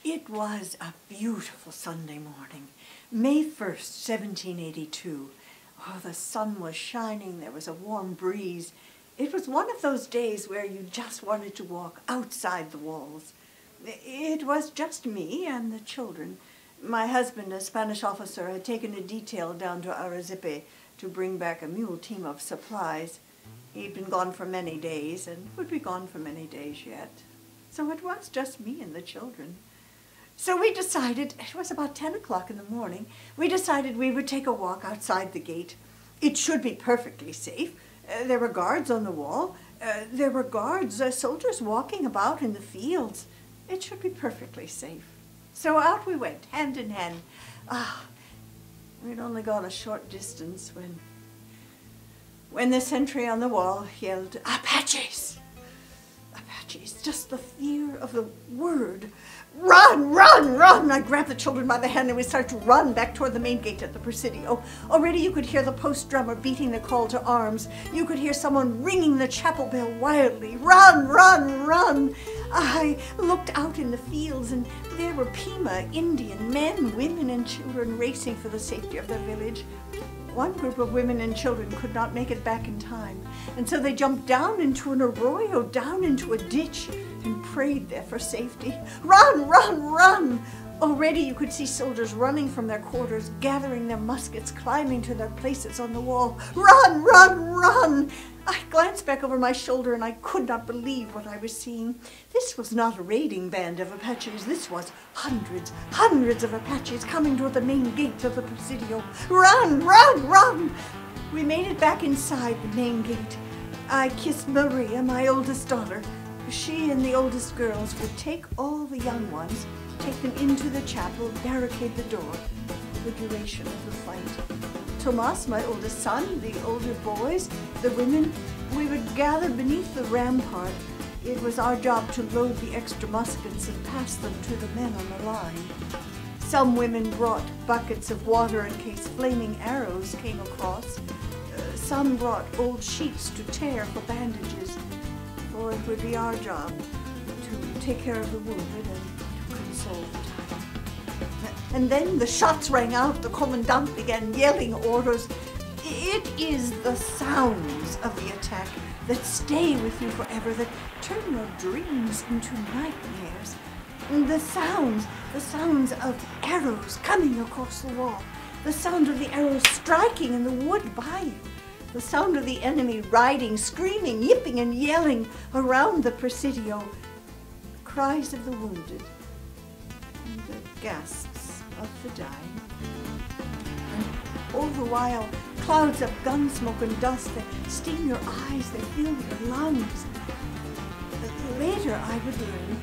It was a beautiful Sunday morning, May 1st, 1782. Oh, the sun was shining, there was a warm breeze. It was one of those days where you just wanted to walk outside the walls. It was just me and the children. My husband, a Spanish officer, had taken a detail down to Arecibo to bring back a mule team of supplies. He'd been gone for many days and would be gone for many days yet. So it was just me and the children. So we decided, it was about 10 o'clock in the morning, we decided we would take a walk outside the gate. It should be perfectly safe. There were guards on the wall. There were guards, soldiers walking about in the fields. It should be perfectly safe. So out we went, hand in hand. We'd only gone a short distance when the sentry on the wall yelled, "Apaches!" Apaches, just the fear of the word. "Run, run, run!" I grabbed the children by the hand and we started to run back toward the main gate at the Presidio. Already you could hear the post drummer beating the call to arms. You could hear someone ringing the chapel bell wildly. Run, run, run! I looked out in the fields and there were Pima Indian men, women and children racing for the safety of their village. One group of women and children could not make it back in time, and so they jumped down into an arroyo, down into a ditch, and prayed there for safety. Run, run, run! Already you could see soldiers running from their quarters, gathering their muskets, climbing to their places on the wall. Run, run, run! I glanced back over my shoulder and I could not believe what I was seeing. This was not a raiding band of Apaches. This was hundreds of Apaches coming toward the main gate of the Presidio. Run, run, run! We made it back inside the main gate. I kissed Maria, my oldest daughter. She and the oldest girls would take all the young ones, take them into the chapel, barricade the door for the duration of the fight. Tomas, my oldest son, the older boys, the women, we would gather beneath the rampart. It was our job to load the extra muskets and pass them to the men on the line. Some women brought buckets of water in case flaming arrows came across. Some brought old sheets to tear for bandages, for it would be our job to take care of the wounded and to console the tired. And then the shots rang out, the commandant began yelling orders. It is the sounds of the attack that stay with you forever, that turn your dreams into nightmares. And the sounds of arrows coming across the wall, the sound of the arrows striking in the wood by you, the sound of the enemy riding, screaming, yipping and yelling around the Presidio, the cries of the wounded, and the gasps of the dying. And all the while, clouds of gun smoke and dust that sting your eyes, they fill your lungs. Later I would learn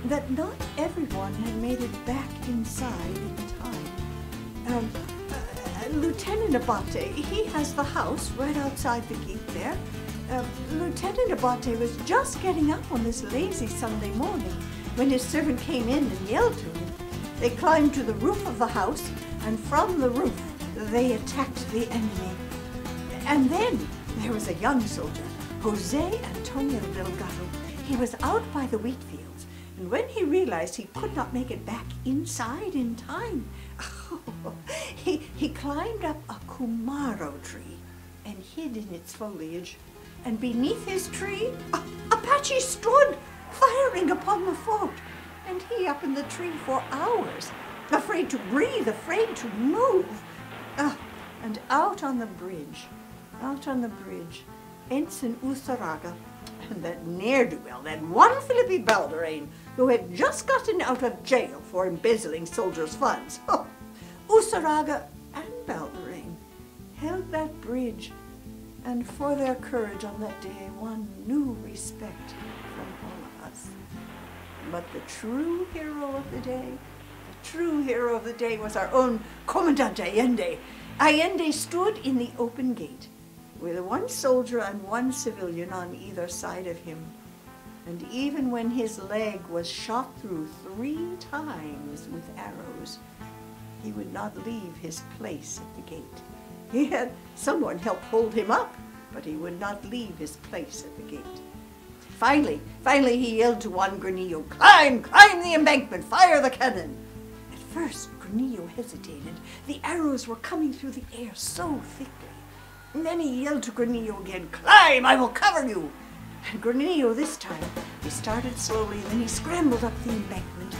that not everyone had made it back inside in time. Lieutenant Apache, he has the house right outside the gate there. Lieutenant Apache was just getting up on this lazy Sunday morning when his servant came in and yelled to him. They climbed to the roof of the house, and from the roof they attacked the enemy. And then there was a young soldier, Jose Antonio Delgado. He was out by the wheat fields, and when he realized he could not make it back inside in time, he climbed up a kumaro tree and hid in its foliage. And beneath his tree, Apache stood, firing upon the fort. And he up in the tree for hours, afraid to breathe, afraid to move. And out on the bridge, Ensign Usaraga and that ne'er-do-well, that one Philippi Balderrane, who had just gotten out of jail for embezzling soldiers' funds. Usaraga and Balderrane held that bridge, and for their courage on that day won new respect from all of us. But the true hero of the day was our own Commandant Allende. Allende stood in the open gate with one soldier and one civilian on either side of him. And even when his leg was shot through 3 times with arrows, he would not leave his place at the gate. He had someone help hold him up, but he would not leave his place at the gate. Finally he yelled to Juan Granillo, "Climb the embankment, fire the cannon." At first, Granillo hesitated. The arrows were coming through the air so thickly. And then he yelled to Granillo again, "Climb, I will cover you." And Granillo this time, he started slowly, and then he scrambled up the embankment.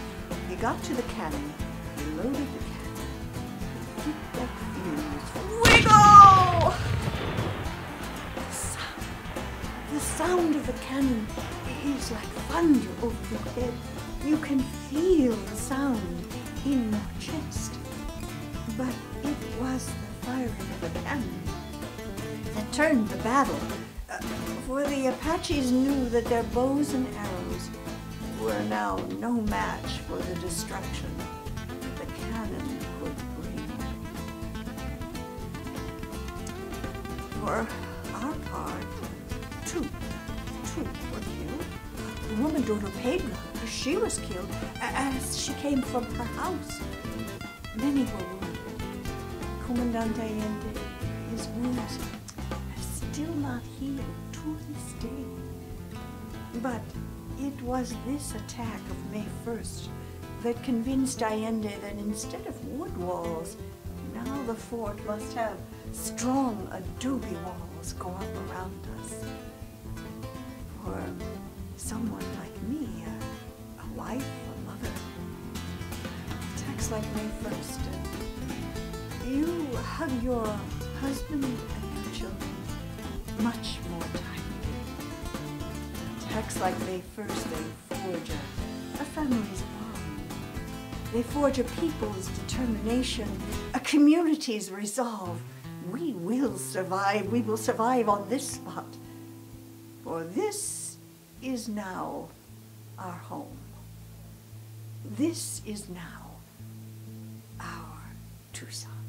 He got to the cannon, he loaded the cannon, he kicked that fuse. Wiggle! The sound of the cannon is like thunder over your head. You can feel the sound in your chest. But it was the firing of the cannon that turned the battle. For the Apaches knew that their bows and arrows were now no match for the destruction the cannon could bring. For our part, two were killed. The woman daughter Pedro, she was killed as she came from her house. Many were wounded. Commandant Allende, his wounds are still not healed to this day. But it was this attack of May 1st that convinced Allende that instead of wood walls, now the fort must have strong adobe walls go up around us. For someone like me, a wife, a mother, attacks like May 1st, you hug your husband and your children much more tightly. Attacks like May 1st, they forge a family's bond. They forge a people's determination, a community's resolve. We will survive. We will survive on this spot. For this is now our home. This is now our Tucson.